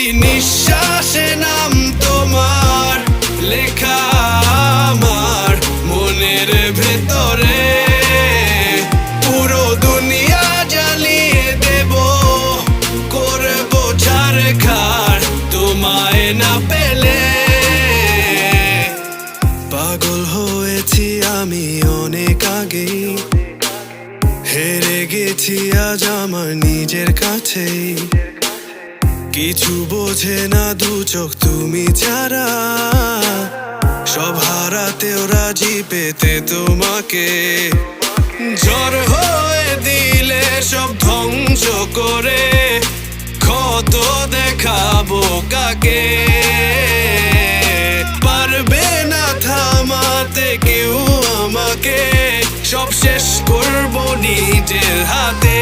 প্রতি নিঃশ্বাসে নাম তোমার লেখা আমার মনের ভেতরে। পুরো দুনিয়া জ্বালিয়ে দেব, করব ছারখার তোমায় না পেলে। পাগল হয়েছি আমি অনেক আগেই, হেরে গেছি আজ আমার নিজের কাছেই। কিছু বোঝে না দু চোখ তুমি ছাড়া, সব হারাতেও রাজি পেতে তোমাকে। ঝড় হয়ে দিলে সব ধ্বংস করে ক্ষত দেখাবো কাকে। পারবে না থামাতে কেউ আমাকে, সব শেষ করবো নিজের হাতে।